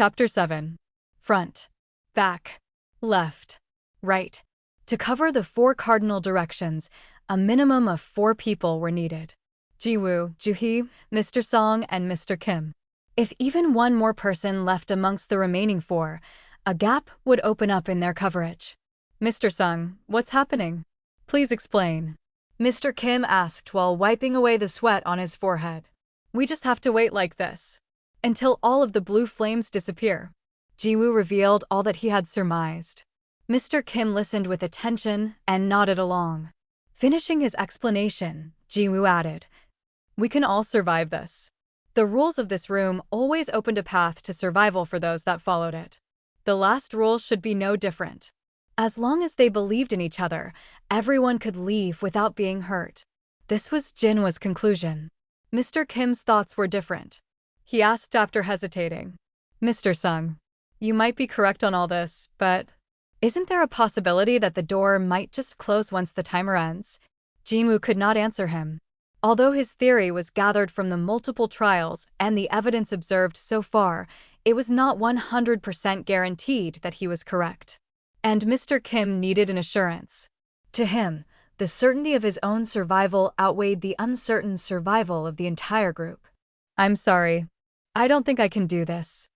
Chapter 7. Front, back, left, right. To cover the 4 cardinal directions, a minimum of 4 people were needed. Jiwoo, Juhee, Mr. Song, and Mr. Kim. If even one more person left amongst the remaining 4, a gap would open up in their coverage. Mr. Sung, what's happening? Please explain. Mr. Kim asked while wiping away the sweat on his forehead. We just have to wait like this until all of the blue flames disappear. Jiwoo revealed all that he had surmised. Mr. Kim listened with attention and nodded along. Finishing his explanation, Jiwoo added, "We can all survive this. The rules of this room always opened a path to survival for those that followed it. The last rule should be no different. As long as they believed in each other, everyone could leave without being hurt." This was Jinwa's conclusion. Mr. Kim's thoughts were different. He asked after hesitating, "Mr. Sung, you might be correct on all this, but isn't there a possibility that the door might just close once the timer ends?" Jiwoo could not answer him. Although his theory was gathered from the multiple trials and the evidence observed so far, it was not 100% guaranteed that he was correct. And Mr. Kim needed an assurance. To him, the certainty of his own survival outweighed the uncertain survival of the entire group. "I'm sorry. I don't think I can do this.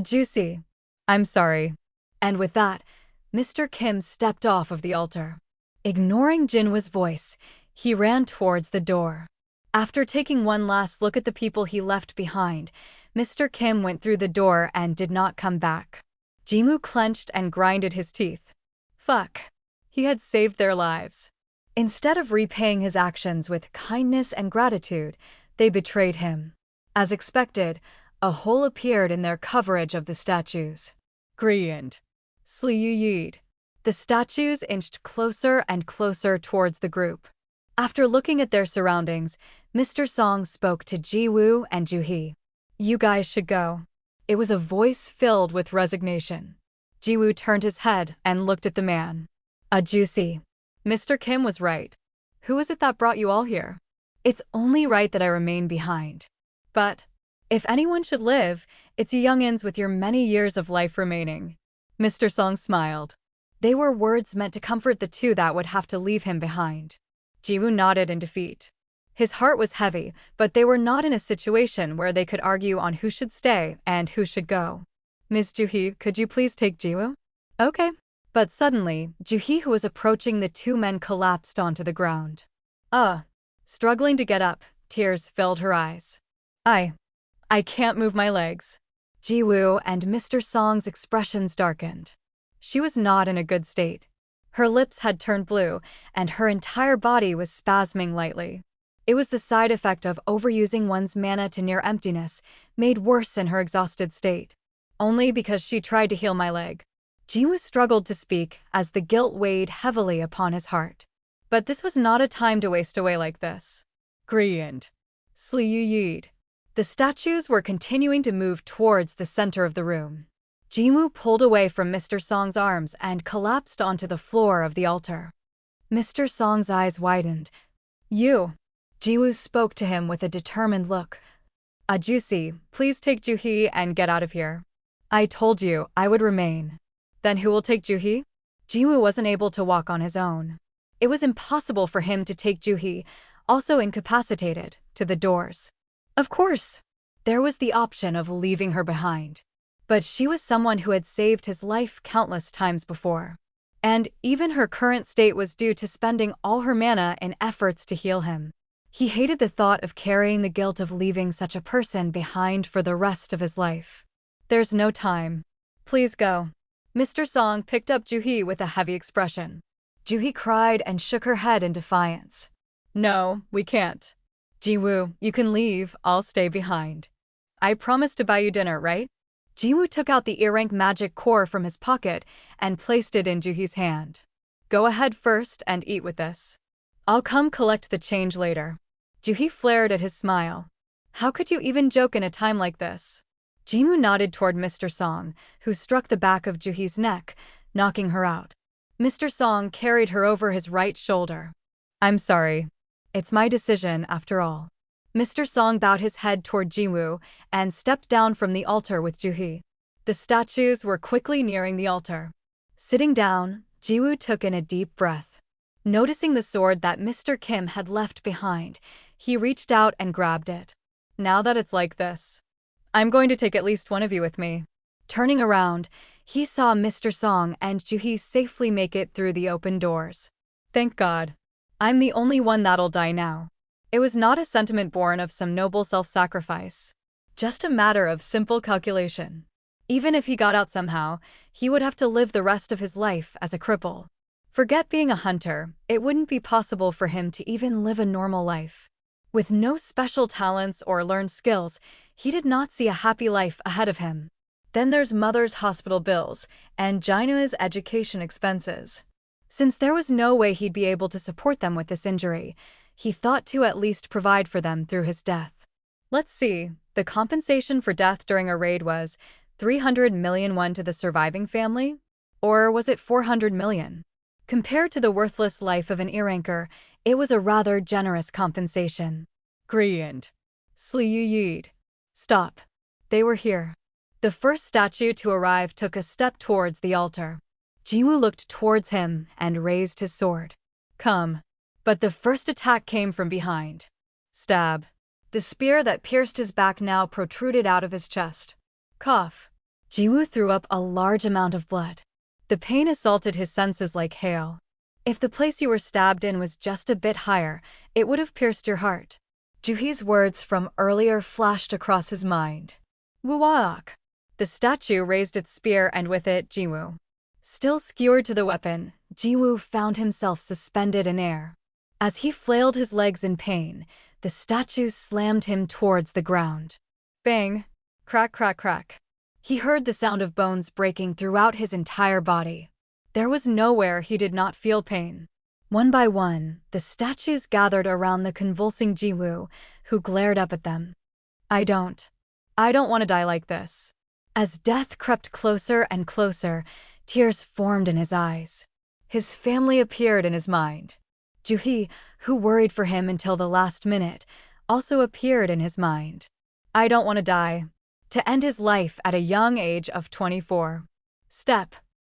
Juicy. I'm sorry." And with that, Mr. Kim stepped off of the altar. Ignoring Jinwa's voice, he ran towards the door. After taking one last look at the people he left behind, Mr. Kim went through the door and did not come back. Jiwoo clenched and grinded his teeth. Fuck. He had saved their lives. Instead of repaying his actions with kindness and gratitude, they betrayed him. As expected, a hole appeared in their coverage of the statues. Grinned. Sleeyed. The statues inched closer and closer towards the group. After looking at their surroundings, Mr. Song spoke to Jiwoo and Juhee. "You guys should go." It was a voice filled with resignation. Jiwoo turned his head and looked at the man. Juicy. Mr. Kim was right. Who is it that brought you all here? It's only right that I remain behind. But if anyone should live, it's you youngins with your many years of life remaining. Mr. Song smiled. They were words meant to comfort the 2 that would have to leave him behind. Jiwoo nodded in defeat. His heart was heavy, but they were not in a situation where they could argue on who should stay and who should go. "Ms. Juhee, could you please take Jiwoo?" "Okay." But suddenly, Juhee, who was approaching the 2 men, collapsed onto the ground. Struggling to get up, tears filled her eyes. I can't move my legs." Jiwoo and Mr. Song's expressions darkened. She was not in a good state. Her lips had turned blue, and her entire body was spasming lightly. It was the side effect of overusing one's mana to near emptiness, made worse in her exhausted state. "Only because she tried to heal my leg." Jiwoo struggled to speak as the guilt weighed heavily upon his heart. But this was not a time to waste away like this. Grinned. Sleeyed. The statues were continuing to move towards the center of the room. Jiwoo pulled away from Mr. Song's arms and collapsed onto the floor of the altar. Mr. Song's eyes widened. "You." Jiwoo spoke to him with a determined look. "Juicy, please take Juhee and get out of here." "I told you I would remain." "Then who will take Juhee?" Jiwoo wasn't able to walk on his own. It was impossible for him to take Juhee, also incapacitated, to the doors. Of course, there was the option of leaving her behind. But she was someone who had saved his life countless times before. And even her current state was due to spending all her mana in efforts to heal him. He hated the thought of carrying the guilt of leaving such a person behind for the rest of his life. "There's no time. Please go." Mr. Song picked up Juhee with a heavy expression. Juhee cried and shook her head in defiance. "No, we can't. Jiwoo, you can leave, I'll stay behind. I promised to buy you dinner, right?" Jiwoo took out the earring magic core from his pocket and placed it in Juhee's hand. "Go ahead first and eat with this. I'll come collect the change later." Juhee flared at his smile. "How could you even joke in a time like this?" Jiwoo nodded toward Mr. Song, who struck the back of Juhee's neck, knocking her out. Mr. Song carried her over his right shoulder. "I'm sorry. It's my decision, after all." Mr. Song bowed his head toward Jiwoo and stepped down from the altar with Juhee. The statues were quickly nearing the altar. Sitting down, Jiwoo took in a deep breath. Noticing the sword that Mr. Kim had left behind, he reached out and grabbed it. Now that it's like this, I'm going to take at least one of you with me. Turning around, he saw Mr. Song and Juhee safely make it through the open doors. Thank God. I'm the only one that'll die now. It was not a sentiment born of some noble self-sacrifice. Just a matter of simple calculation. Even if he got out somehow, he would have to live the rest of his life as a cripple. Forget being a hunter, it wouldn't be possible for him to even live a normal life. With no special talents or learned skills, he did not see a happy life ahead of him. Then there's mother's hospital bills and Jina's education expenses. Since there was no way he'd be able to support them with this injury, he thought to at least provide for them through his death. Let's see, the compensation for death during a raid was 300 million won to the surviving family? Or was it 400 million? Compared to the worthless life of an ear-anchor, it was a rather generous compensation. Griand. Sliuyid. Stop. They were here. The first statue to arrive took a step towards the altar. Jiwoo looked towards him and raised his sword. Come. But the first attack came from behind. Stab. The spear that pierced his back now protruded out of his chest. Cough. Jiwoo threw up a large amount of blood. The pain assaulted his senses like hail. If the place you were stabbed in was just a bit higher, it would have pierced your heart. Juhee's words from earlier flashed across his mind. Wuwaak. The statue raised its spear and with it, Jiwoo. Still skewered to the weapon, Jiwoo found himself suspended in air. As he flailed his legs in pain, the statue slammed him towards the ground. Bang! Crack, crack, crack. He heard the sound of bones breaking throughout his entire body. There was nowhere he did not feel pain. One by one, the statues gathered around the convulsing Jiwoo, who glared up at them. I don't want to die like this. As death crept closer and closer, tears formed in his eyes. His family appeared in his mind. Juhee, who worried for him until the last minute, also appeared in his mind. I don't want to die. To end his life at a young age of 24. Step.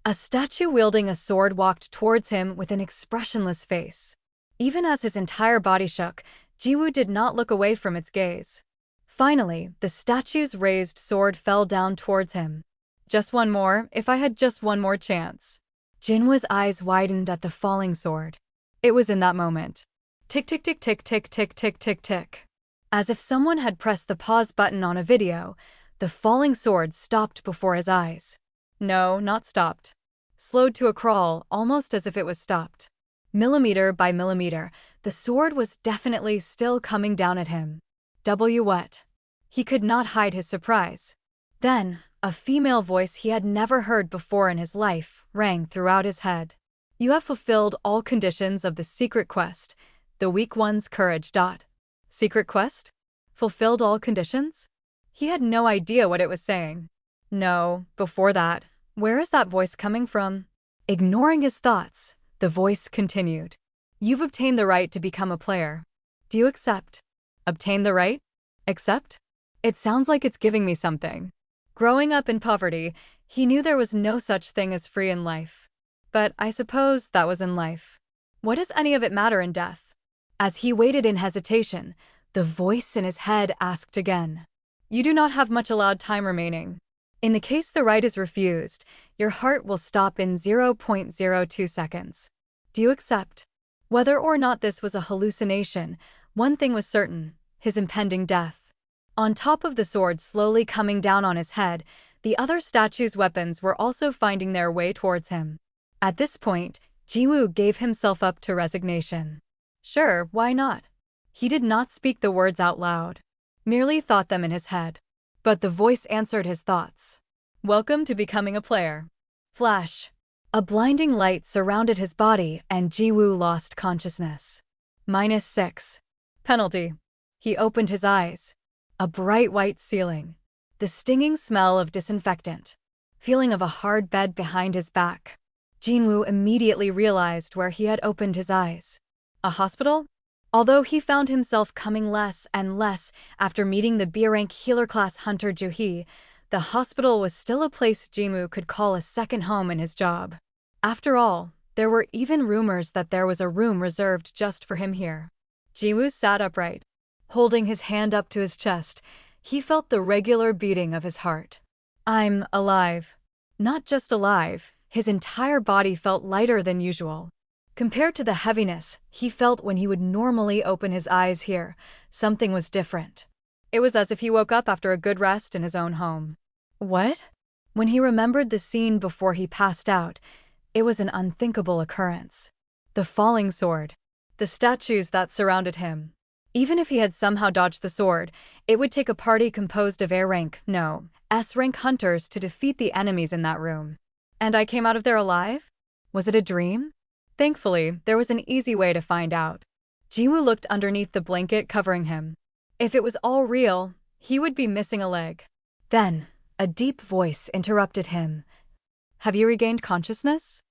A statue wielding a sword walked towards him with an expressionless face. Even as his entire body shook, Jiwoo did not look away from its gaze. Finally, the statue's raised sword fell down towards him. Just one more, if I had just one more chance. Jinwoo's eyes widened at the falling sword. It was in that moment. Tick tick tick tick tick tick tick tick tick. As if someone had pressed the pause button on a video, the falling sword stopped before his eyes. No, not stopped. Slowed to a crawl, almost as if it was stopped. Millimeter by millimeter, the sword was definitely still coming down at him. What? He could not hide his surprise. Then, a female voice he had never heard before in his life rang throughout his head. You have fulfilled all conditions of the secret quest. The weak one's courage. Secret quest? Fulfilled all conditions? He had no idea what it was saying. No, before that, where is that voice coming from? Ignoring his thoughts, the voice continued. You've obtained the right to become a player. Do you accept? Obtain the right? Accept? It sounds like it's giving me something. Growing up in poverty, he knew there was no such thing as free in life. But I suppose that was in life. What does any of it matter in death? As he waited in hesitation, the voice in his head asked again. You do not have much allowed time remaining. In the case the right is refused, your heart will stop in 0.02 seconds. Do you accept? Whether or not this was a hallucination, one thing was certain, his impending death. On top of the sword slowly coming down on his head, the other statue's weapons were also finding their way towards him. At this point, Jiwoo gave himself up to resignation. Sure, why not? He did not speak the words out loud, merely thought them in his head. But the voice answered his thoughts. Welcome to becoming a player. Flash. A blinding light surrounded his body and Jiwoo lost consciousness. -6. Penalty. He opened his eyes. A bright white ceiling. The stinging smell of disinfectant. Feeling of a hard bed behind his back. Jiwoo immediately realized where he had opened his eyes. A hospital? Although he found himself coming less and less after meeting the B-rank healer class hunter Juhee, The hospital was still a place Jiwoo could call a second home in his job. After all, there were even rumors that there was a room reserved just for him here. Jiwoo sat upright. Holding his hand up to his chest, he felt the regular beating of his heart. I'm alive. Not just alive, his entire body felt lighter than usual. Compared to the heaviness he felt when he would normally open his eyes here, something was different. It was as if he woke up after a good rest in his own home. What? When he remembered the scene before he passed out, it was an unthinkable occurrence. The falling sword. The statues that surrounded him. Even if he had somehow dodged the sword, it would take a party composed of S-rank hunters to defeat the enemies in that room. And I came out of there alive? Was it a dream? Thankfully, there was an easy way to find out. Jiwoo looked underneath the blanket covering him. If it was all real, he would be missing a leg. Then, a deep voice interrupted him. Have you regained consciousness?